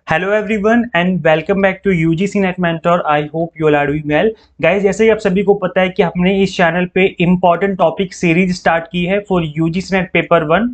Hello everyone and welcome back to UGC NET mentor. I hope you all are doing well. Guys, जैसे ही आप सभी को पता है कि हमने इस चैनल पे इंपॉर्टेंट टॉपिक सीरीज स्टार्ट की है for UGC net paper one.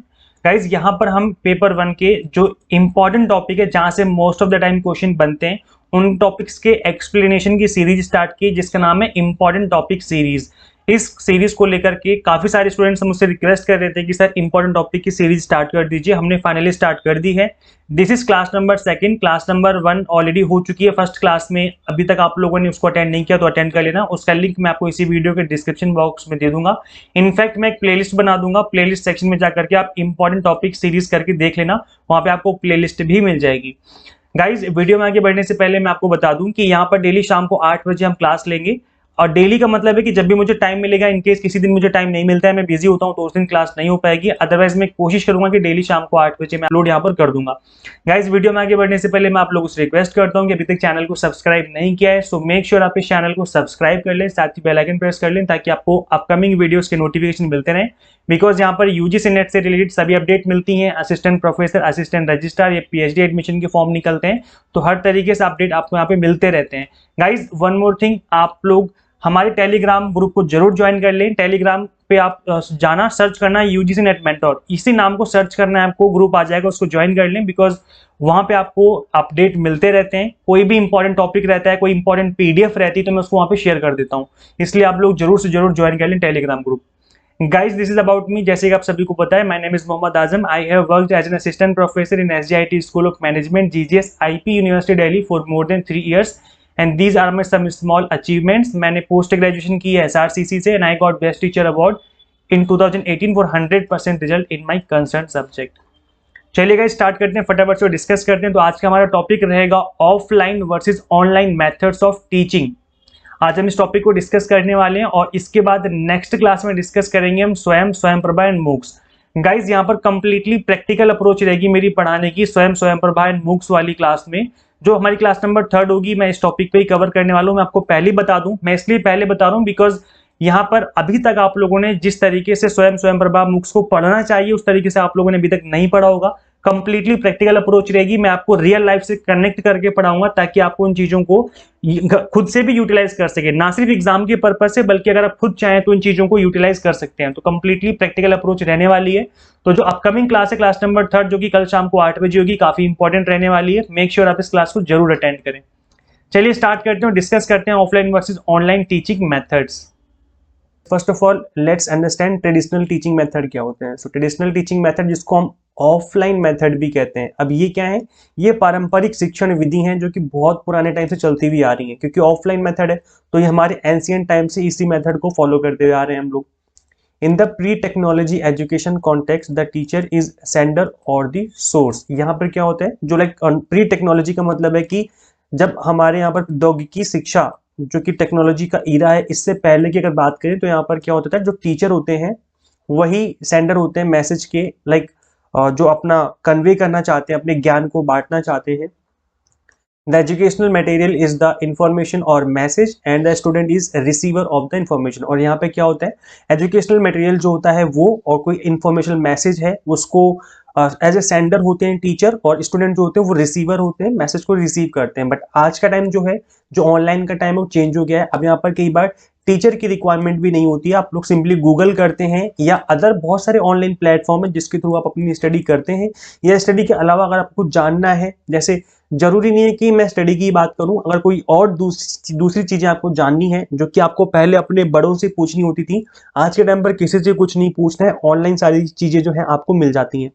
Guys, यहाँ पर हम पेपर वन के जो इंपॉर्टेंट टॉपिक है जहाँ से most of the time question बनते हैं उन टॉपिक्स के एक्सप्लेनेशन की सीरीज स्टार्ट की जिसका नाम है इंपॉर्टेंट टॉपिक सीरीज। इस सीरीज को लेकर के काफी सारे स्टूडेंट्स मुझसे रिक्वेस्ट कर रहे थे कि सर इंपॉर्टेंट टॉपिक की सीरीज स्टार्ट कर दीजिए। हमने फाइनली स्टार्ट कर दी है। This is class number second. Class number one already हो चुकी है फर्स्ट क्लास में। अभी तक आप लोगों ने उसको अटेंड नहीं किया तो अटेंड कर लेना। उसका लिंक मैं आपको इसी वीडियो के डिस्क्रिप्शन बॉक्स में दे दूंगा। इनफैक्ट मैं एक प्लेलिस्ट बना दूंगा, प्लेलिस्ट सेक्शन में जाकर के आप इंपॉर्टेंट टॉपिक सीरीज करके देख लेना, वहां पे आपको प्लेलिस्ट भी मिल जाएगी। गाइज, वीडियो में आगे बढ़ने से पहले मैं आपको बता दूं कि यहाँ पर डेली शाम को 8 बजे हम क्लास लेंगे। और डेली का मतलब है कि जब भी मुझे टाइम मिलेगा, इनकेस किसी दिन मुझे टाइम नहीं मिलता है, मैं बिजी होता हूं, तो उस दिन क्लास नहीं हो पाएगी। अदरवाइज मैं कोशिश करूंगा कि डेली शाम को 8 बजे मैं अपलोड यहाँ पर कर दूंगा। गाइज, वीडियो में आगे बढ़ने से पहले मैं आप लोगों से रिक्वेस्ट करता हूँ कि अभी तक चैनल को सब्सक्राइब नहीं किया है सो मेक श्योर आप इस चैनल को सब्सक्राइब कर लें, साथ ही बेल आइकन प्रेस कर लें ताकि आपको अपकमिंग वीडियोस के नोटिफिकेशन मिलते रहें। बिकॉज यहाँ पर यूजीसी नेट से रिलेटेड सभी अपडेट मिलती हैं। असिस्टेंट प्रोफेसर, असिस्टेंट रजिस्ट्रार या पीएचडी एडमिशन के फॉर्म निकलते हैं, तो हर तरीके से अपडेट आपको यहाँ पे मिलते रहते हैं। गाइज, वन मोर थिंग, आप लोग हमारे टेलीग्राम ग्रुप को जरूर ज्वाइन कर लें। टेलीग्राम पे आप जाना, सर्च करना है यूजीसी नेट मेंटर, इसी नाम को सर्च करना है आपको, ग्रुप आ जाएगा, उसको ज्वाइन कर लें। बिकॉज वहां पे आपको अपडेट मिलते रहते हैं। कोई भी इंपॉर्टेंट टॉपिक रहता है, कोई इंपॉर्टेंट पीडीएफ रहती है तो मैं उसको वहां पे शेयर कर देता हूँ। इसलिए आप लोग जरूर से जरूर ज्वाइन कर लें Telegram group. Guys, this is about me. जैसे कि आप सभी को पता है, my name is Mohammad Azam. I have worked as an assistant professor in SGIT school of management GGS IP university Delhi for more than 3 years and these are my some small achievements. मैंने post graduation की है SRCC से and I got best teacher award in 2018 फॉर 100% result in my concern subject. चलिए guys, start करते हैं, फटाफट से डिस्कस करते हैं। तो आज का हमारा टॉपिक रहेगा offline versus online methods of teaching. आज हम इस टॉपिक को डिस्कस करने वाले हैं और इसके बाद नेक्स्ट क्लास में डिस्कस करेंगे हम स्वयं प्रभा एंड मूक्स। गाइज, यहाँ पर कंप्लीटली प्रैक्टिकल अप्रोच रहेगी मेरी पढ़ाने की स्वयं प्रभा एंड मूक्स वाली क्लास में। जो हमारी क्लास नंबर 3 होगी, मैं इस टॉपिक पे ही कवर करने वाला हूँ। मैं आपको पहले बता दूं, मैं इसलिए पहले बता रहा हूँ बिकॉज यहाँ पर अभी तक आप लोगों ने जिस तरीके से स्वयं प्रभा मूक्स को पढ़ना चाहिए उस तरीके से आप लोगों ने अभी तक नहीं पढ़ा होगा। कंप्लीटली प्रैक्टिकल अप्रोच रहेगी। मैं आपको रियल लाइफ से कनेक्ट करके पढ़ाऊंगा ताकि आपको उन चीजों को खुद से भी यूटिलाइज कर सके, ना सिर्फ एग्जाम के पर्पज से बल्कि अगर आप खुद चाहें तो इन चीजों को यूटिलाइज कर सकते हैं। तो कंप्लीटली प्रैक्टिकल अप्रोच रहने वाली है। तो जो अपकमिंग क्लास है, क्लास नंबर 3 जो कि कल शाम को 8 बजे होगी, काफी इंपॉर्टेंट रहने वाली है। मेक श्योर आप इस क्लास को जरूर अटेंड करें। चलिए स्टार्ट करते हैं, डिस्कस करते हैं offline versus online teaching methods. First of all let's understand traditional teaching method क्या होते हैं। सो ट्रेडिशनल टीचिंग मेथड, जिसको हम ऑफलाइन मेथड भी कहते हैं, अब ये क्या है? ये पारंपरिक शिक्षण विधि हैं जो कि बहुत पुराने टाइम से चलती हुई आ रही हैं। क्योंकि ऑफलाइन मेथड है तो ये हमारे एंशिएंट टाइम से इसी मेथड को फॉलो करते हुए आ रहे हैं हम लोग। In the pre technology education context the teacher is sender और द सोर्स। यहाँ पर क्या होता है, जो लाइक प्री टेक्नोलॉजी का मतलब है कि जब हमारे यहाँ पर प्रौद्योगिकी शिक्षा जो कि टेक्नोलॉजी का ईरा है, इससे पहले की अगर बात करें तो यहाँ पर क्या होता था, जो टीचर होते हैं वही सेंडर होते हैं मैसेज के, लाइक जो अपना कन्वे करना चाहते हैं, अपने ज्ञान को बांटना चाहते हैं। The educational material is the information और message and the student is receiver of the information. और यहाँ पे क्या होता है, एजुकेशनल मटेरियल जो होता है वो, और कोई इंफॉर्मेशनल मैसेज है उसको एज ए सेंडर होते हैं टीचर, और स्टूडेंट जो होते हैं वो रिसीवर होते हैं, मैसेज को रिसीव करते हैं। बट आज का टाइम जो है, जो ऑनलाइन का टाइम है, वो चेंज हो गया है। अब यहाँ पर कई बार टीचर की रिक्वायरमेंट भी नहीं होती है, आप लोग सिंपली गूगल करते हैं या अदर बहुत सारे ऑनलाइन प्लेटफॉर्म है जिसके थ्रू आप अपनी स्टडी करते हैं। या स्टडी के अलावा अगर आपको जानना है, जैसे जरूरी नहीं है कि मैं स्टडी की बात करूं, अगर कोई और दूसरी चीजें आपको जाननी है जो कि आपको पहले अपने बड़ों से पूछनी होती थी, आज के टाइम पर किसी से कुछ नहीं पूछना है, ऑनलाइन सारी चीजें जो है आपको मिल जाती हैं।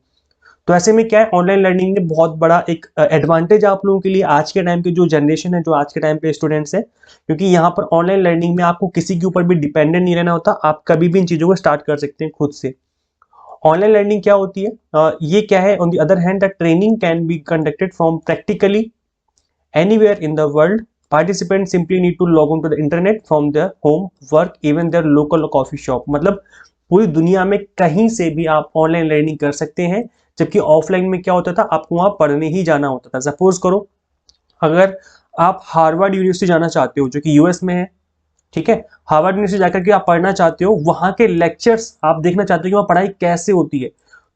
तो ऐसे में क्या है, ऑनलाइन लर्निंग ने बहुत बड़ा एक एडवांटेज आप लोगों के लिए, आज के टाइम पे जो जनरेशन है, जो आज के टाइम पे स्टूडेंट्स है, क्योंकि यहाँ पर ऑनलाइन लर्निंग में आपको किसी के ऊपर भी डिपेंडेंट नहीं रहना होता, आप कभी भी इन चीजों को स्टार्ट कर सकते हैं खुद से। ऑनलाइन लर्निंग क्या होती है, ये क्या है, on the other hand the training can be conducted from practically anywhere in the world. Participant simply need to log on to the internet from their home, work, even their local coffee shop. मतलब पूरी दुनिया में कहीं से भी आप online learning कर सकते हैं। जबकि ऑफलाइन में क्या होता था, आपको वहां पढ़ने ही जाना होता था। सपोज करो अगर आप हार्वर्ड यूनिवर्सिटी जाना चाहते हो जो कि यूएस में है, ठीक है, हार्वर्ड यूनिवर्सिटी जाकर के आप पढ़ना चाहते हो, वहां के लेक्चर्स आप देखना चाहते हो कि वहां पढ़ाई कैसे होती है,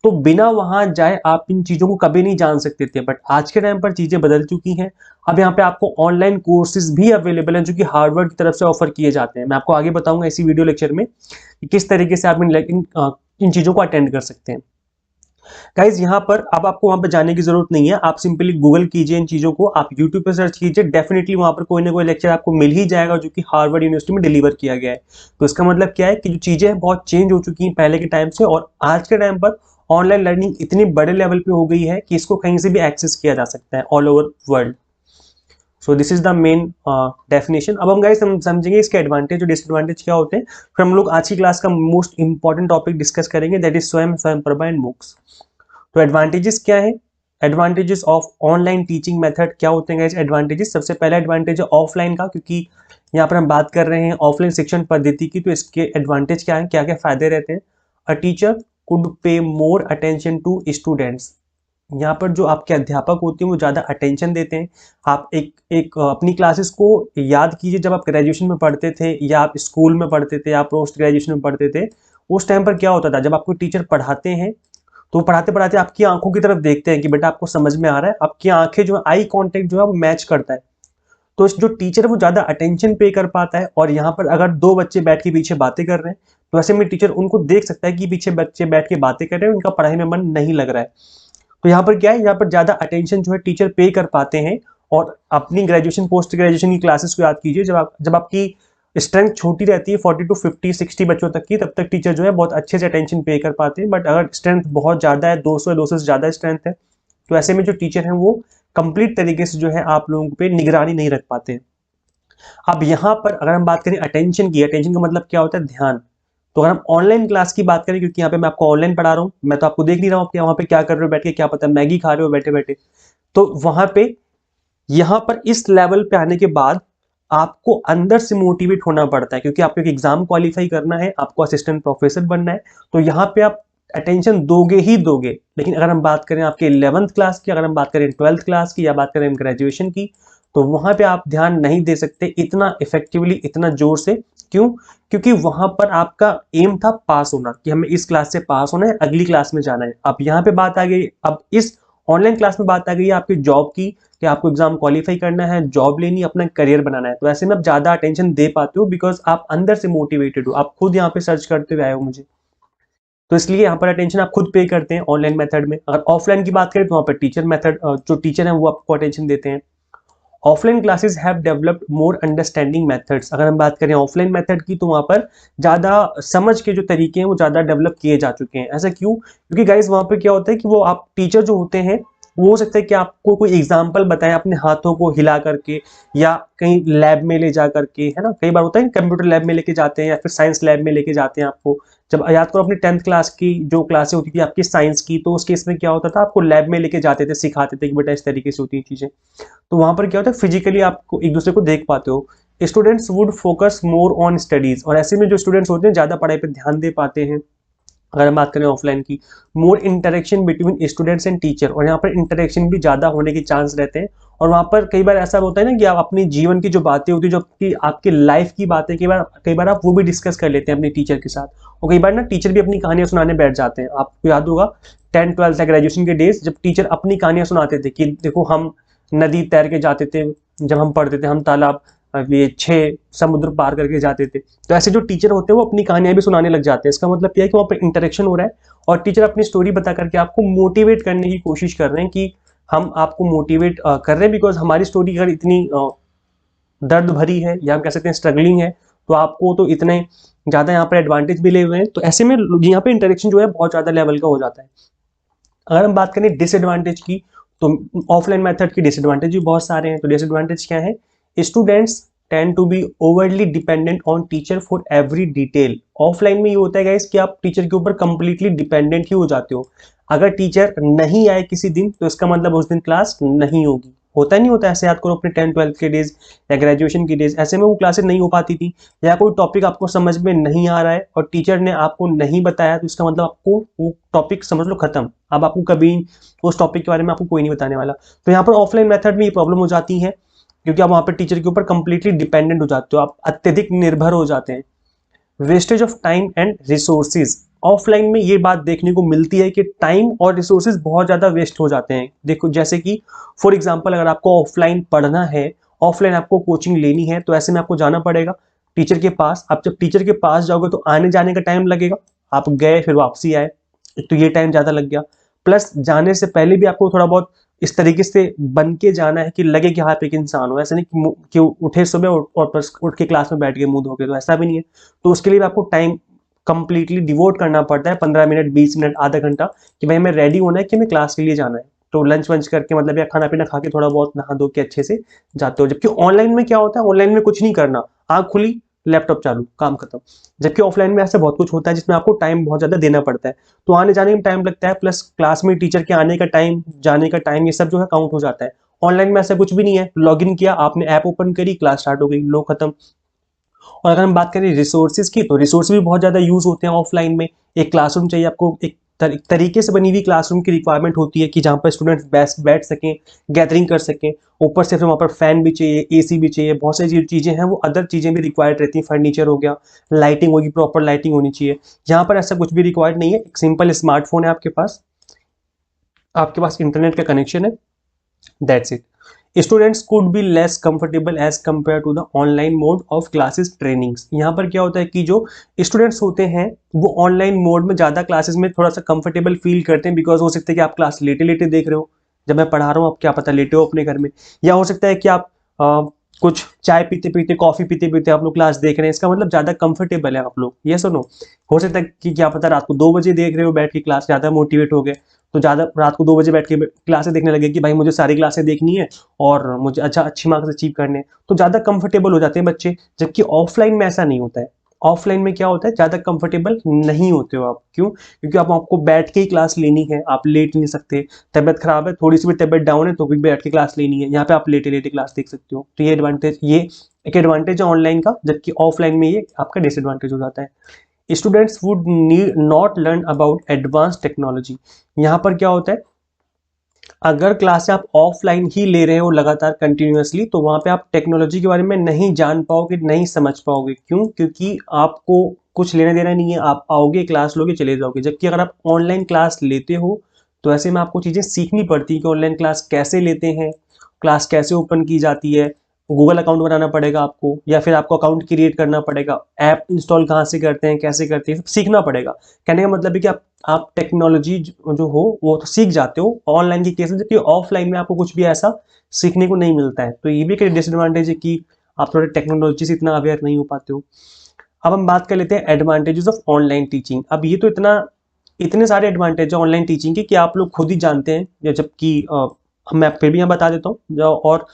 तो बिना वहां जाए आप इन चीजों को कभी नहीं जान सकते थे, बट आज के टाइम पर चीजें बदल चुकी हैं। अब यहाँ पे आपको ऑनलाइन कोर्सेज भी अवेलेबल हैं जो कि हार्वर्ड की तरफ से ऑफर किए जाते हैं। मैं आपको आगे बताऊंगा इसी वीडियो लेक्चर में कि किस तरीके से आप इन चीजों को अटेंड कर सकते हैं। गाइज यहाँ पर अब आपको वहां पर जाने की जरूरत नहीं है, आप सिंपली गूगल कीजिए इन चीजों को, आप यूट्यूब पर सर्च कीजिए, डेफिनेटली वहां पर कोई ना कोई लेक्चर आपको मिल ही जाएगा जो कि हार्वर्ड यूनिवर्सिटी में डिलीवर किया गया है। तो इसका मतलब क्या है कि जो चीजें हैं बहुत चेंज हो चुकी हैं पहले के टाइम से, और आज के टाइम पर ऑनलाइन लर्निंग इतनी बड़े लेवल पे हो गई है कि इसको कहीं से भी एक्सेस किया जा सकता है all over world. So this is the main definition. अब हम गाइस समझेंगे इसके एडवांटेज और डिसएडवांटेज क्या होते हैं। फिर हम लोग आज की क्लास का मोस्ट इंपॉर्टेंट टॉपिक डिस्कस करेंगे, that is Swayamprabha and MOOCs. तो एडवांटेजेस क्या है, advantages of online teaching method क्या होते हैं गाइस एडवांटेजेस। सबसे पहला एडवांटेज है ऑफलाइन का, क्योंकि यहाँ पर हम बात कर रहे हैं ऑफलाइन शिक्षण पद्धति की, तो इसके एडवांटेज क्या है, क्या क्या फायदे रहते हैं। अ टीचर कुड पे मोर अटेंशन टू स्टूडेंट्स, यहाँ पर जो आपके अध्यापक होते हैं वो ज़्यादा अटेंशन देते हैं। आप एक अपनी क्लासेस को याद कीजिए, जब आप ग्रेजुएशन में पढ़ते थे या आप स्कूल में पढ़ते थे या पोस्ट ग्रेजुएशन में पढ़ते थे, उस टाइम पर क्या होता था, जब आपको टीचर पढ़ाते हैं तो पढ़ाते पढ़ाते आपकी आंखों की तरफ देखते हैं कि बेटा आपको समझ में आ रहा है, आपकी आंखें जो है आई कांटेक्ट जो है वो मैच करता है। तो जो टीचर है वो ज्यादा अटेंशन पे कर पाता है। और यहाँ पर अगर दो बच्चे बैठ के पीछे बातें कर रहे हैं तो ऐसे में टीचर उनको देख सकता है कि पीछे बच्चे बैठ के बातें कर रहे हैं, उनका पढ़ाई में मन नहीं लग रहा है। तो यहाँ पर क्या है, यहाँ पर ज्यादा अटेंशन जो है टीचर पे कर पाते हैं। और अपनी ग्रेजुएशन पोस्ट ग्रेजुएशन की क्लासेस को याद कीजिए, जब आपकी स्ट्रेंथ छोटी रहती है 40 to 50 60 बच्चों तक की, तब तक टीचर जो है बहुत अच्छे से अटेंशन पे कर पाते हैं। बट अगर स्ट्रेंथ बहुत ज़्यादा है, 200 से ज़्यादा स्ट्रेंथ है, तो ऐसे में जो टीचर हैं वो कंप्लीट तरीके से जो है आप लोगों पे निगरानी नहीं रख पाते। अब यहाँ पर अगर हम बात करें अटेंशन की, अटेंशन का मतलब क्या होता है, ध्यान। तो अगर हम ऑनलाइन क्लास की बात करें, क्योंकि यहाँ पे मैं आपको ऑनलाइन पढ़ा रहा हूँ, मैं तो आपको देख नहीं रहा हूँ आप वहाँ पे क्या कर रहे हो बैठ के, क्या पता मैगी खा रहे हो बैठे बैठे। तो वहां पे यहाँ पर इस लेवल पे आने के बाद आपको अंदर से मोटिवेट होना पड़ता है, क्योंकि आपको एक एग्जाम क्वालिफाई करना है, आपको असिस्टेंट प्रोफेसर बनना है। तो यहाँ पे आप अटेंशन दोगे ही दोगे। लेकिन अगर हम बात करें आपके 11th क्लास की, अगर हम बात करें 12th क्लास की, या बात करें ग्रेजुएशन की, तो वहां पे आप ध्यान नहीं दे सकते इतना इफेक्टिवली, इतना जोर से। क्यों? क्योंकि वहां पर आपका एम था पास होना, कि हमें इस क्लास से पास होना है, अगली क्लास में जाना है। अब यहाँ पे बात आ गई, अब इस ऑनलाइन क्लास में बात आ गई है आपकी जॉब की, कि आपको एग्जाम क्वालिफाई करना है, जॉब लेनी, अपना करियर बनाना है। तो ऐसे में आप ज्यादा अटेंशन दे पाते हो, बिकॉज आप अंदर से मोटिवेटेड हो, आप खुद यहाँ पे सर्च करते हुए आए हो मुझे, तो इसलिए यहाँ पर अटेंशन आप खुद पे करते हैं ऑनलाइन मेथड में। अगर ऑफलाइन की बात करें तो वहाँ पर टीचर मेथड, जो टीचर है वो आपको अटेंशन देते हैं। Offline classes have developed more understanding methods, अगर हम बात करें ऑफलाइन मेथड की, तो वहाँ पर ज़्यादा समझ के जो तरीके हैं वो ज़्यादा डेवलप किए जा चुके हैं। ऐसा क्यों? क्योंकि गाइज वहाँ पर क्या होता है कि वो आप टीचर जो होते हैं, वो हो सकता है कि आपको कोई एग्जाम्पल बताएं अपने हाथों को हिला करके, या कहीं लैब में ले जा करके, है ना, कई बार होता है कंप्यूटर लैब में लेके जाते हैं या फिर साइंस लैब में लेके जाते हैं आपको। जब याद करो अपनी 10th क्लास की जो क्लासें होती थी आपकी साइंस की, तो उस केस में क्या होता था, आपको लैब में लेके जाते थे, सिखाते थे कि बेटा इस तरीके से होती हैं चीजें। तो वहां पर क्या होता है, फिजिकली आपको एक दूसरे को देख पाते हो। Students would focus more on studies, और ऐसे में जो स्टूडेंट्स होते हैं ज्यादा पढ़ाई पर ध्यान दे पाते हैं। अगर हम बात करें ऑफलाइन की, more interaction between students and teacher, और यहाँ पर इंटरेक्शन भी ज्यादा होने के चांस रहते हैं। और वहाँ पर कई बार ऐसा होता है ना कि आप अपनी जीवन की जो बातें होती है, जो आपकी लाइफ की बातें, कई बार आप वो भी डिस्कस कर लेते हैं अपने टीचर के साथ। और कई बार ना टीचर भी अपनी कहानियां सुनाने बैठ जाते हैं। आपको याद होगा 10th 12th या ग्रेजुएशन के डेज, जब टीचर अपनी कहानियां सुनाते थे कि देखो हम नदी तैर के जाते थे, जब हम पढ़ते थे, हम तालाब, ये 6 समुद्र पार करके जाते थे। तो ऐसे जो टीचर होते हैं वो अपनी कहानियां भी सुनाने लग जाते हैं। इसका मतलब क्या है कि वहाँ पर इंटरेक्शन हो रहा है, और टीचर अपनी स्टोरी बता करके आपको मोटिवेट करने की कोशिश कर रहे हैं, कि हम आपको मोटिवेट कर रहे हैं, बिकॉज हमारी स्टोरी अगर इतनी दर्द भरी है, या हम कह सकते हैं स्ट्रगलिंग है, तो आपको तो इतने ज़्यादा यहाँ पर एडवांटेज मिले हुए हैं। तो ऐसे में यहाँ पे इंटरेक्शन जो है बहुत ज़्यादा लेवल का हो जाता है। अगर हम बात करें डिसएडवांटेज की, तो ऑफलाइन मेथड की डिसएडवांटेज भी बहुत सारे हैं। तो डिसएडवांटेज क्या है, students tend to be overly dependent on teacher for every detail. Offline में ये होता है गाइस कि आप टीचर के ऊपर कंप्लीटली डिपेंडेंट ही हो जाते हो। अगर टीचर नहीं आए किसी दिन, तो इसका मतलब उस दिन क्लास नहीं होगी। होता नहीं होता ऐसे, याद करो अपने 10th 12th के डेज या ग्रेजुएशन की डेज, ऐसे में वो क्लासेस नहीं हो पाती थी, या कोई टॉपिक आपको समझ में नहीं आ रहा है और टीचर ने आपको नहीं बताया, तो इसका मतलब आपको वो टॉपिक समझ लो खत्म। अब आपको कभी उस टॉपिक के बारे में आपको कोई नहीं बताने वाला। तो यहाँ पर ऑफलाइन मेथड में ये प्रॉब्लम हो जाती है, क्योंकि आप वहाँ पर टीचर के ऊपर कंप्लीटली डिपेंडेंट हो जाते हो, आप अत्यधिक निर्भर हो जाते हैं। Wastage of time and resources, offline में ये बात देखने को मिलती है कि टाइम और रिसोर्सेज बहुत ज़्यादा वेस्ट हो जाते हैं। देखो जैसे कि फॉर एग्जांपल अगर आपको ऑफलाइन पढ़ना है, ऑफलाइन आपको कोचिंग लेनी है, तो ऐसे में आपको जाना पड़ेगा टीचर के पास। आप जब टीचर के पास जाओगे तो आने जाने का टाइम लगेगा, आप गए फिर वापसी आए, तो ये टाइम ज़्यादा लग गया। प्लस जाने से पहले भी आपको थोड़ा बहुत इस तरीके से बन के जाना है कि लगे कि हाँ आप एक इंसान हो, ऐसा नहीं कि उठे सुबह और बस उठ के क्लास में बैठ के मुंह धो के, तो ऐसा भी नहीं है। तो उसके लिए भी आपको टाइम कंप्लीटली डिवोट करना पड़ता है, 15 मिनट 20 मिनट आधा घंटा, कि भाई हमें रेडी होना है कि हमें क्लास के लिए जाना है। तो लंच वंच करके मतलब या खाना पीना खा के थोड़ा बहुत नहा धो के अच्छे से जाते हो। जबकि ऑनलाइन में क्या होता है, ऑनलाइन में कुछ नहीं करना, आंख खुली लैपटॉप चालू, काम खत्म। जबकि ऑफलाइन में ऐसा बहुत कुछ होता है जिसमें आपको टाइम बहुत ज्यादा देना पड़ता है, तो आने जाने में टाइम लगता है, प्लस क्लास में टीचर के आने का टाइम, जाने का टाइम, ये सब जो है काउंट हो जाता है। ऑनलाइन में ऐसा कुछ भी नहीं है, लॉग इन किया आपने, ऐप ओपन करी, क्लास स्टार्ट हो गई, लो खत्म। और अगर हम बात करें रिसोर्सेज की, तो रिसोर्स भी बहुत ज़्यादा यूज़ होते हैं ऑफलाइन में। एक क्लासरूम चाहिए आपको, एक तरीके से बनी हुई क्लासरूम की रिक्वायरमेंट होती है कि जहाँ पर स्टूडेंट्स बैठ सकें, गैदरिंग कर सकें। ऊपर से फिर वहाँ पर फैन भी चाहिए, एसी भी चाहिए, बहुत सारी चीज़ें हैं, वो अदर चीज़ें भी रिक्वायर्ड रहती हैं। फर्नीचर हो गया, लाइटिंग होगी, प्रॉपर लाइटिंग होनी चाहिए। यहाँ पर ऐसा कुछ भी रिक्वायर्ड नहीं है, एक सिंपल स्मार्टफोन है आपके पास इंटरनेट का कनेक्शन है, that's it. Students could be less comfortable as compared to the online mode of classes trainings. यहाँ पर क्या होता है कि जो स्टूडेंट्स होते हैं वो ऑनलाइन मोड में ज़्यादा क्लासेस में थोड़ा सा कंफर्टेबल फील करते हैं, बिकॉज हो सकता है कि आप क्लास लेटे लेटे देख रहे हो, जब मैं पढ़ा रहा हूँ आप क्या पता लेटे हो अपने घर में, या हो सकता है कि आप कुछ चाय पीते पीते, कॉफी पीते पीते आप लोग क्लास देख रहे हैं, इसका मतलब ज़्यादा कंफर्टेबल है आप लोग, ये सुनो। हो सकता है कि क्या पता रात को 2 बजे देख रहे हो बैठ के क्लास, ज़्यादा मोटिवेट हो गए, तो ज़्यादा रात को 2 बजे बैठ के क्लासें देखने लगे कि भाई मुझे सारी क्लासें देखनी है और मुझे अच्छी मार्क्स अचीव करने हैं, तो ज़्यादा कंफर्टेबल हो जाते हैं बच्चे। जबकि ऑफलाइन में ऐसा नहीं होता है। ऑफलाइन में क्या होता है, ज़्यादा कंफर्टेबल नहीं होते हो आप। क्यों? क्योंकि आपको बैठ के ही क्लास लेनी है, आप लेट नहीं सकते। तबियत खराब है, थोड़ी सी भी तबियत डाउन है, तो भी बैठ के क्लास लेनी है, यहाँ पे आप लेटे लेटे क्लास देख सकते हो। तो ये एक एडवांटेज है ऑनलाइन का, जबकि ऑफलाइन में ये आपका डिसएडवांटेज हो जाता है। Students would need not learn about advance technology. यहाँ पर क्या होता है, अगर क्लास आप ऑफलाइन ही ले रहे हो लगातार कंटिन्यूअसली, तो वहाँ पे आप टेक्नोलॉजी के बारे में नहीं जान पाओगे, नहीं समझ पाओगे। क्यों? क्योंकि आपको कुछ लेना देना नहीं है, आप आओगे क्लास लोगे चले जाओगे। जबकि अगर आप ऑनलाइन क्लास लेते हो तो ऐसे में आपको चीज़ें सीखनी पड़ती है कि ऑनलाइन क्लास कैसे लेते हैं, क्लास कैसे ओपन की जाती है, गूगल अकाउंट बनाना पड़ेगा आपको, या फिर आपको अकाउंट क्रिएट करना पड़ेगा, ऐप इंस्टॉल कहाँ से करते हैं, कैसे करते हैं, सब सीखना पड़ेगा। कहने का मतलब है कि आप टेक्नोलॉजी जो हो वो तो सीख जाते हो ऑनलाइन के केस में, जबकि ऑफलाइन में आपको कुछ भी ऐसा सीखने को नहीं मिलता है। तो ये भी एक डिसएडवांटेज है कि आप थोड़े टेक्नोलॉजी से इतना अवेयर नहीं हो पाते हो। अब हम बात कर लेते हैं एडवांटेजेस ऑफ ऑनलाइन टीचिंग। अब ये तो इतने सारे एडवांटेज है ऑनलाइन टीचिंग के कि आप लोग खुद ही जानते हैं, या जबकि मैं फिर भी यहाँ बता देता हूँ। और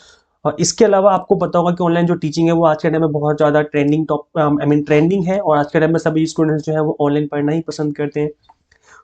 इसके अलावा आपको पता होगा कि ऑनलाइन जो टीचिंग है वो आज के टाइम में बहुत ज़्यादा ट्रेंडिंग है, और आज के टाइम में सभी स्टूडेंट्स जो है वो ऑनलाइन पढ़ना ही पसंद करते हैं।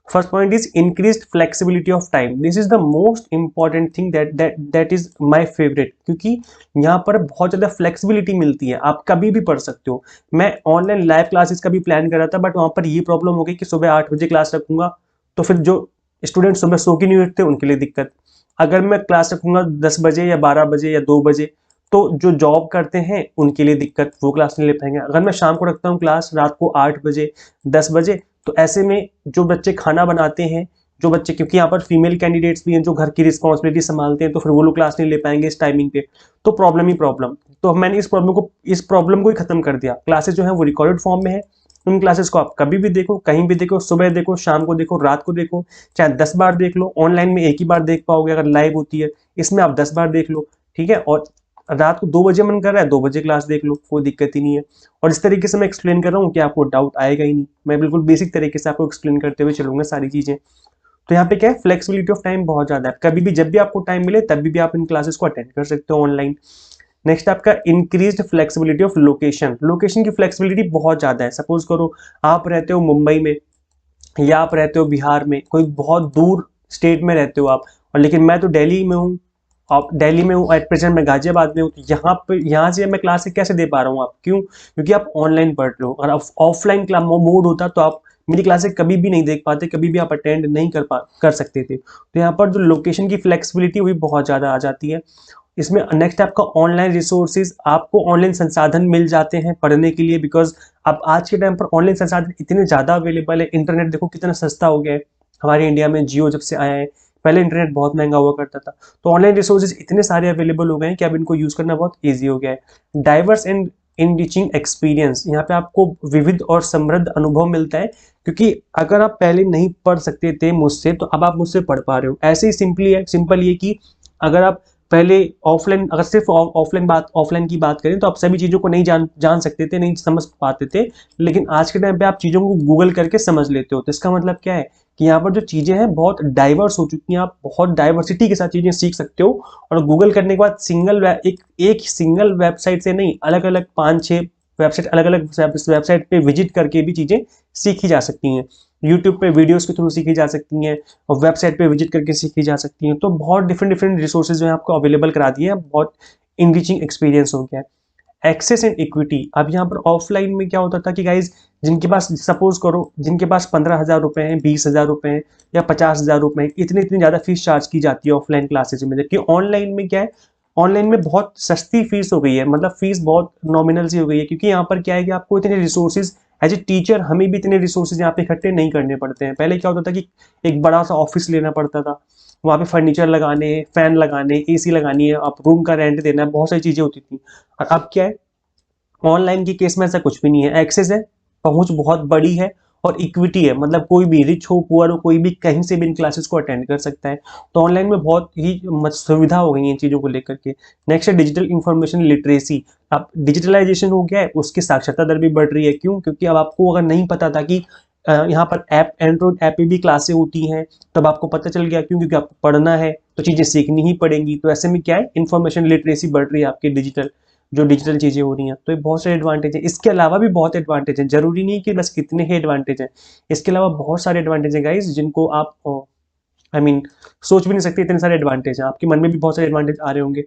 First point is increased flexibility of time. This is the most important thing that is my favourite, क्योंकि यहाँ पर बहुत ज़्यादा फ्लेक्सिबिलिटी मिलती है, आप कभी भी पढ़ सकते हो। मैं ऑनलाइन लाइव क्लासेस का भी प्लान कर रहा था, बट वहाँ पर ये प्रॉब्लम हो गई कि सुबह 8 बजे क्लास रखूंगा, तो फिर जो स्टूडेंट सुबह सो के नहीं उठते उनके लिए दिक्कत। अगर मैं क्लास रखूंगा 10 बजे या 12 बजे या 2 बजे, तो जो जॉब करते हैं उनके लिए दिक्कत, वो क्लास नहीं ले पाएंगे। अगर मैं शाम को रखता हूँ क्लास रात को 8 बजे 10 बजे, तो ऐसे में जो बच्चे खाना बनाते हैं, जो बच्चे, क्योंकि यहाँ पर फीमेल कैंडिडेट्स भी हैं जो घर की रिस्पॉन्सिबिलिटी संभालते हैं, तो फिर वो लोग क्लास नहीं ले पाएंगे इस टाइमिंग पे, तो प्रॉब्लम ही प्रॉब्लम। तो मैंने इस प्रॉब्लम को ही खत्म कर दिया। क्लासेस जो है वो रिकॉर्डेड फॉर्म में है, उन क्लासेस को आप कभी भी देखो, कहीं भी देखो, सुबह देखो, शाम को देखो, रात को देखो, चाहे 10 बार देख लो। ऑनलाइन में एक ही बार देख पाओगे अगर लाइव होती है, इसमें आप 10 बार देख लो, ठीक है। और रात को 2 बजे मन कर रहा है, 2 बजे क्लास देख लो, कोई दिक्कत ही नहीं है। और इस तरीके से मैं एक्सप्लेन कर रहा हूँ कि आपको डाउट आएगा ही नहीं, मैं बिल्कुल बेसिक तरीके से आपको एक्सप्लेन करते हुए चलूंगा सारी चीजें। तो यहाँ पे क्या है, फ्लेक्सिबिलिटी ऑफ टाइम बहुत ज्यादा है, कभी भी जब भी आपको टाइम मिले तभी भी आप इन क्लासेस को अटेंड कर सकते हो ऑनलाइन। नेक्स्ट आपका increased flexibility of location. Location की फ्लेक्सिबिलिटी बहुत ज्यादा है। सपोज करो आप रहते हो मुंबई में, या आप रहते हो बिहार में, कोई बहुत दूर स्टेट में रहते हो आप, और लेकिन मैं तो दिल्ली में हूँ, आप दिल्ली में हूँ, एट प्रेजेंट मैं गाजियाबाद में हूँ, तो यहाँ से मैं क्लासेस कैसे दे पा रहा हूँ आप? क्यों? क्योंकि आप ऑनलाइन पढ़ रहे हो। अगर ऑफलाइन क्लास मोड होता तो आप मेरी क्लासेस कभी भी नहीं देख पाते, कभी भी आप अटेंड नहीं कर सकते थे। तो यहाँ पर जो लोकेशन की फ्लेक्सिबिलिटी हुई बहुत ज़्यादा आ जाती है। इसमें नेक्स्ट आपका ऑनलाइन रिसोर्सेज, आपको ऑनलाइन संसाधन मिल जाते हैं पढ़ने के लिए, बिकॉज अब आज के टाइम पर ऑनलाइन संसाधन इतने ज़्यादा अवेलेबल है। इंटरनेट देखो कितना सस्ता हो गया है हमारे इंडिया में, जियो जब से आया है, पहले इंटरनेट बहुत महंगा हुआ करता था। तो ऑनलाइन रिसोर्सेज इतने सारे अवेलेबल हो गए हैं कि अब इनको यूज़ करना बहुत ईजी हो गया है। डाइवर्स एंड इनरिचिंग एक्सपीरियंस, यहाँ पे आपको विविध और समृद्ध अनुभव मिलता है, क्योंकि अगर आप पहले नहीं पढ़ सकते थे मुझसे, तो अब आप मुझसे पढ़ पा रहे हो। ऐसे ही सिंपल ये कि अगर आप पहले ऑफलाइन, अगर सिर्फ ऑफलाइन की बात करें तो आप सभी चीज़ों को नहीं जान सकते थे, नहीं समझ पाते थे, लेकिन आज के टाइम पे आप चीज़ों को गूगल करके समझ लेते हो। तो इसका मतलब क्या है कि यहाँ पर जो चीज़ें हैं बहुत डाइवर्स हो चुकी हैं, आप बहुत डाइवर्सिटी के साथ चीज़ें सीख सकते हो। और गूगल करने के बाद एक सिंगल वेबसाइट से नहीं, अलग अलग 5-6 वेबसाइट, अलग अलग वेबसाइट पे विजिट करके भी चीज़ें सीखी जा सकती हैं। यूट्यूब पे वीडियोस के थ्रू सीखी जा सकती हैं, और वेबसाइट पे विजिट करके सीखी जा सकती हैं। तो बहुत डिफरेंट रिसोर्सेज जो है आपको अवेलेबल करा दिए हैं, बहुत इनरिचिंग एक्सपीरियंस हो गया है। एक्सेस एंड इक्विटी, अब यहाँ पर ऑफलाइन में क्या होता था कि गाइज जिनके पास, सपोज करो जिनके पास 15,000 रुपए हैं, 20,000 रुपए हैं, या 50,000 रुपए हैं, इतनी ज़्यादा फीस चार्ज की जाती है ऑफलाइन क्लासेज में। जबकि ऑनलाइन में क्या है, ऑनलाइन में बहुत सस्ती फीस हो गई है, मतलब फीस बहुत नॉमिनल सी हो गई है, क्योंकि यहाँ पर क्या है कि आपको इतने रिसोर्सेज, एज ए टीचर हमें भी इतने रिसोर्सेज यहाँ पे इकट्ठे नहीं करने पड़ते हैं। पहले क्या होता था कि एक बड़ा सा ऑफिस लेना पड़ता था, वहाँ पे फर्नीचर लगाने, फैन लगाने, एसी लगानी है, आप रूम का रेंट देना है, बहुत सारी चीज़ें होती थी। और अब क्या है, ऑनलाइन के केस में ऐसा कुछ भी नहीं है। एक्सेस है, पहुंच बहुत बड़ी है, और इक्विटी है, मतलब कोई भी रिच हो पुअर हो, कोई भी कहीं से भी इन क्लासेस को अटेंड कर सकता है। तो ऑनलाइन में बहुत ही सुविधा हो गई है इन चीज़ों को लेकर के। नेक्स्ट है डिजिटल इंफॉर्मेशन लिटरेसी। अब डिजिटलाइजेशन हो गया है, उसकी साक्षरता दर भी बढ़ रही है। क्यों? क्योंकि अब आपको अगर नहीं पता था कि यहाँ पर एंड्रॉइड ऐप पे भी क्लासें होती हैं, तब आपको पता चल गया। क्यों? क्योंकि आपको पढ़ना है तो चीज़ें सीखनी ही पड़ेंगी। तो ऐसे में क्या है, इन्फॉर्मेशन लिटरेसी बढ़ रही है आपकी, डिजिटल चीज़ें हो रही हैं। तो ये बहुत सारे एडवांटेज हैं। इसके अलावा भी बहुत एडवांटेज हैं, जरूरी नहीं कि बस कितने ही एडवांटेज हैं, इसके अलावा बहुत सारे एडवांटेज हैं गाइज, जिनको आप सोच भी नहीं सकते, इतने सारे एडवांटेज हैं। आपके मन में भी बहुत सारे एडवांटेज आ रहे होंगे।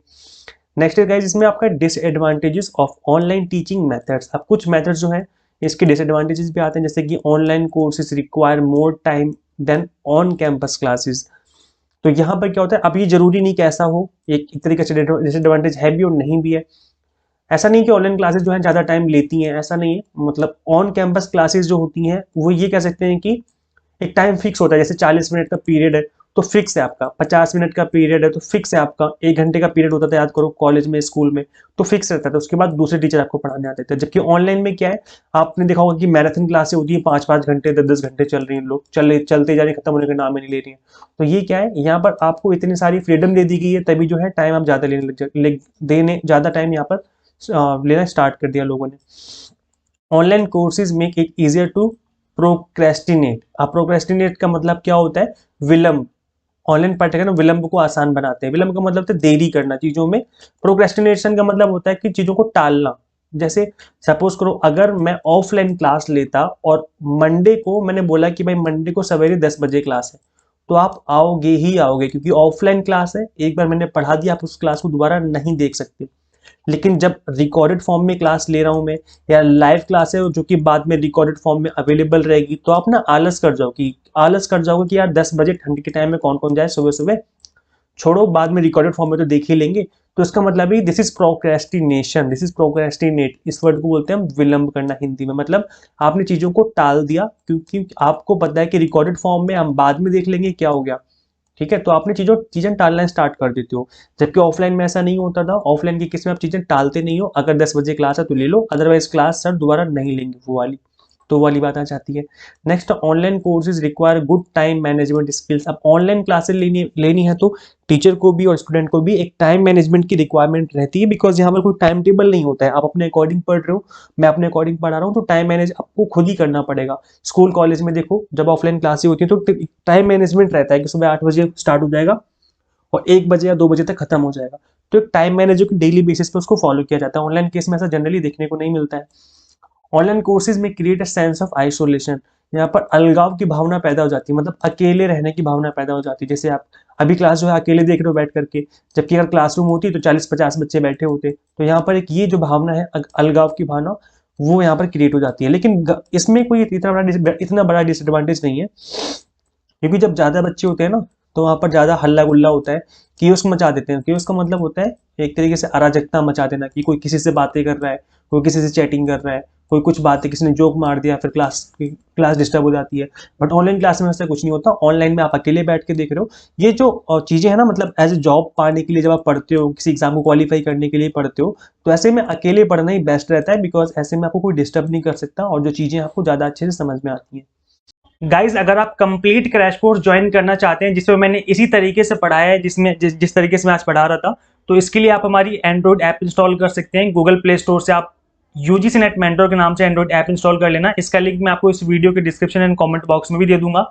नेक्स्ट है गाइज, इसमें आपका disadvantages of online teaching methods. अब कुछ मेथड्स जो हैं इसके डिसएडवांटेजेस भी आते हैं, जैसे कि online courses require more time than on campus classes. तो यहाँ पर क्या होता है, अब ये जरूरी नहीं कि ऐसा हो, एक तरीके से डिसएडवांटेज है भी और नहीं भी है। ऐसा नहीं कि ऑनलाइन क्लासेस जो है ज़्यादा टाइम लेती हैं, ऐसा नहीं है। मतलब ऑन कैंपस क्लासेस जो होती हैं वो ये कह सकते हैं कि एक टाइम फिक्स होता है, जैसे 40 मिनट का पीरियड है तो फिक्स है आपका, 50 मिनट का पीरियड है तो फिक्स है आपका, 1 घंटे का पीरियड होता था, याद करो कॉलेज में स्कूल में, तो फिक्स रहता था। उसके बाद दूसरे टीचर आपको पढ़ाने आते थे। जबकि ऑनलाइन में क्या है, आपने देखा होगा कि मैराथन क्लासें होती है, 5-5 घंटे 10-10 घंटे चल रही हैं, लोग चलते जा रहे, खत्म होने का नाम ही नहीं ले रही है। तो ये क्या है, यहाँ पर आपको इतनी सारी फ्रीडम दे दी गई है, तभी जो है टाइम आप ज़्यादा टाइम यहाँ पर लेना स्टार्ट कर दिया लोगों ने। Online courses make it easier to procrastinate. अब प्रोक्रेस्टिनेट का मतलब क्या होता है, विलंब। ऑनलाइन पाठ्यक्रम विलंब को आसान बनाते हैं। विलंब का मतलब है देरी करना चीजों में। प्रोक्रेस्टिनेशन का मतलब होता है कि चीजों को टालना। जैसे सपोज करो, अगर मैं ऑफलाइन क्लास लेता और मंडे को मैंने बोला कि भाई मंडे को सवेरे 10 बजे क्लास है, तो आप आओगे ही आओगे, क्योंकि ऑफलाइन क्लास है, एक बार मैंने पढ़ा दिया, आप उस क्लास को दोबारा नहीं देख सकते। लेकिन जब रिकॉर्डेड फॉर्म में क्लास ले रहा हूं मैं, या लाइव क्लास है जो कि बाद में रिकॉर्डेड फॉर्म में अवेलेबल रहेगी, तो आप ना आलस कर जाओगे कि यार 10 बजे ठंड के टाइम में कौन कौन जाए सुबह सुबह, छोड़ो बाद में रिकॉर्डेड फॉर्म में तो देख ही लेंगे। तो इसका मतलब है this is procrastination, this is procrastinate. इस वर्ड को बोलते हैं हम विलंब करना हिंदी में। मतलब आपने चीजों को टाल दिया, क्योंकि आपको पता है कि रिकॉर्डेड फॉर्म में हम बाद में देख लेंगे, क्या हो गया, ठीक है। तो आपने चीजें टालना स्टार्ट कर देते हो। जबकि ऑफलाइन में ऐसा नहीं होता था। ऑफलाइन की केस में आप चीजें टालते नहीं हो, अगर 10 बजे क्लास है तो ले लो, अदरवाइज क्लास सर दोबारा नहीं लेंगे, वो वाली बात आ जाती है। Next, online courses require good time management skills. अब ऑनलाइन क्लासेस लेनी है तो टीचर को भी और स्टूडेंट को भी एक टाइम मैनेजमेंट की रिक्वायरमेंट रहती है, बिकॉज यहाँ पर कोई टाइम टेबल नहीं होता है। आप अपने अकॉर्डिंग पढ़ रहे हो, मैं अपने अकॉर्डिंग पढ़ा रहा हूँ, तो टाइम मैनेज आपको खुद ही करना पड़ेगा। स्कूल कॉलेज में देखो, जब ऑफलाइन क्लासेस होती है तो टाइम मैनेजमेंट रहता है कि सुबह 8 बजे स्टार्ट हो जाएगा और 1 बजे या 2 बजे तक खत्म हो जाएगा। तो एक टाइम मैनेजर की डेली बेसिस पे उसको फॉलो किया जाता है। ऑनलाइन केस में ऐसा जनरली देखने को नहीं मिलता है। ऑनलाइन कोर्सेज में create a sense of isolation. यहाँ पर अलगाव की भावना पैदा हो जाती है, मतलब अकेले रहने की भावना पैदा हो जाती है। जैसे आप अभी क्लास जो है अकेले देख रहे हो बैठ करके, जबकि अगर क्लासरूम होती तो 40-50 बच्चे बैठे होते। तो यहाँ पर एक ये जो भावना है अलगाव की भावना, वो यहाँ पर क्रिएट हो जाती है। लेकिन इसमें कोई इतना बड़ा डिसएडवांटेज नहीं है, क्योंकि जब ज्यादा बच्चे होते हैं ना, तो वहाँ पर ज़्यादा हल्ला गुल्ला होता है, कियोस्क मचा देते हैं। कियोस्क का मतलब होता है एक तरीके से अराजकता मचा देना, कि कोई किसी से बातें कर रहा है, कोई किसी से चैटिंग कर रहा है, कोई कुछ बातें, किसी ने जोक मार दिया, फिर क्लास डिस्टर्ब हो जाती है। बट ऑनलाइन क्लास में ऐसा कुछ नहीं होता। ऑनलाइन में आप अकेले बैठ के देख रहे हो। ये जो चीज़ें हैं ना, मतलब एज ए जॉब पाने के लिए जब आप पढ़ते हो, किसी एग्जाम को क्वालिफाई करने के लिए पढ़ते हो, तो ऐसे में अकेले पढ़ना ही बेस्ट रहता है, बिकॉज ऐसे में आपको कोई डिस्टर्ब नहीं कर सकता और जो चीज़ें आपको ज़्यादा अच्छे से समझ में आती हैं। गाइज अगर आप कंप्लीट क्रैश कोर्स ज्वाइन करना चाहते हैं जिसमें मैंने इसी तरीके से पढ़ाया है, जिस तरीके से मैं आज पढ़ा रहा था, तो इसके लिए आप हमारी एंड्रॉइड ऐप इंस्टॉल कर सकते हैं। गूगल प्ले स्टोर से आप यूजीसी नेट मेंटर के नाम से एंड्रॉइड ऐप इंस्टॉल कर लेना। इसका लिंक मैं आपको इस वीडियो के डिस्क्रिप्शन एंड कमेंट बॉक्स में भी दे दूंगा।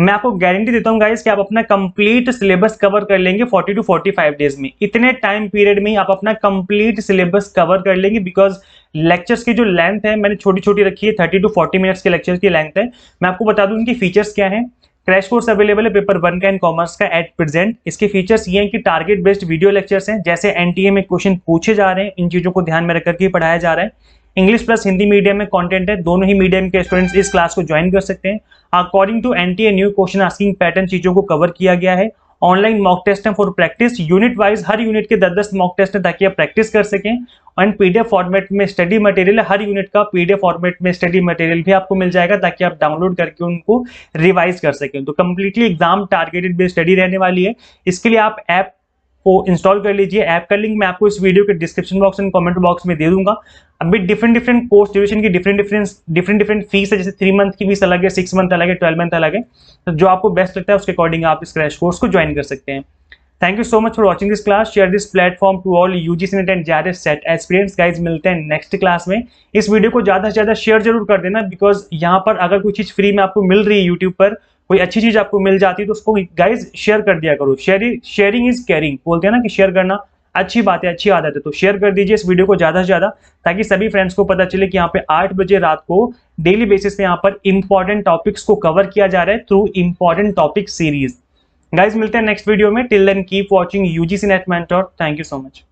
मैं आपको गारंटी देता हूं गाइज कि आप अपना कंप्लीट सिलेबस कवर कर लेंगे 40 to 45 डेज में। इतने टाइम पीरियड में ही आप अपना कंप्लीट सिलेबस कवर कर लेंगे, बिकॉज लेक्चर्स की जो लेंथ है मैंने छोटी छोटी रखी है, 30 to 40 मिनट्स के लेक्चर्स की लेंथ है। मैं आपको बता दूं इनकी फीचर्स क्या है। क्रैश कोर्स अवेलेबल है पेपर 1 का एंड कॉमर्स का एट प्रेजेंट। इसके फीचर्स ये हैं कि टारगेट बेस्ड वीडियो लेक्चर्स हैं, जैसे एनटीए में क्वेश्चन पूछे जा रहे हैं, इन चीजों को ध्यान में रख करके पढ़ाया जा रहा है। इंग्लिश प्लस हिंदी मीडियम में कंटेंट है, दोनों ही मीडियम के स्टूडेंट्स इस क्लास को ज्वाइन कर सकते हैं। According to NTA new question asking pattern चीजों को कवर किया गया है। ऑनलाइन मॉक टेस्ट है फॉर प्रैक्टिस, यूनिट वाइज हर यूनिट के 10-10 मॉक टेस्ट है ताकि आप प्रैक्टिस कर सकें। एंड पीडीएफ फॉर्मेट में स्टडी मटेरियल है, हर यूनिट का पीडीएफ फॉर्मेट में स्टडी मटेरियल भी आपको मिल जाएगा ताकि आप डाउनलोड करके उनको रिवाइज कर सकें। तो completely exam targeted based study रहने वाली है। इसके लिए आप ऐप को इंस्टॉल कर लीजिए। ऐप का लिंक मैं आपको इस वीडियो के description box and comment box में दे दूंगा। अभी डिफरेंट कोर्स ड्यूरेशन की डिफरेंट फीस है, जैसे 3 मंथ की फीस अलग है, 6 मंथ अलग है, 12 मंथ अलग है। तो जो आपको बेस्ट लगता है उसके अकॉर्डिंग आप इस क्रैश कोर्स को ज्वाइन कर सकते हैं। Thank you so much for watching this class. Share this platform to all UGC NET and JRF SET aspirants. Guys मिलते हैं नेक्स्ट क्लास में। इस वीडियो को ज्यादा से ज्यादा शेयर जरूर कर देना, बिकॉज यहाँ पर अगर कोई चीज फ्री में आपको मिल रही है यूट्यूब पर, कोई अच्छी चीज आपको मिल जाती है तो उसको गाइज शेयर कर दिया करो। शेयरिंग इज केयरिंग बोलते हैं ना, कि शेयर करना अच्छी बात है, अच्छी आदत है। तो शेयर कर दीजिए इस वीडियो को ज्यादा से ज्यादा, ताकि सभी फ्रेंड्स को पता चले कि यहाँ पे 8 बजे रात को डेली बेसिस पे यहाँ पर इंपॉर्टेंट टॉपिक्स को कवर किया जा रहा है through important topic series. Guys मिलते हैं नेक्स्ट वीडियो में। Till then keep watching UGC NET mentor. Thank you so much.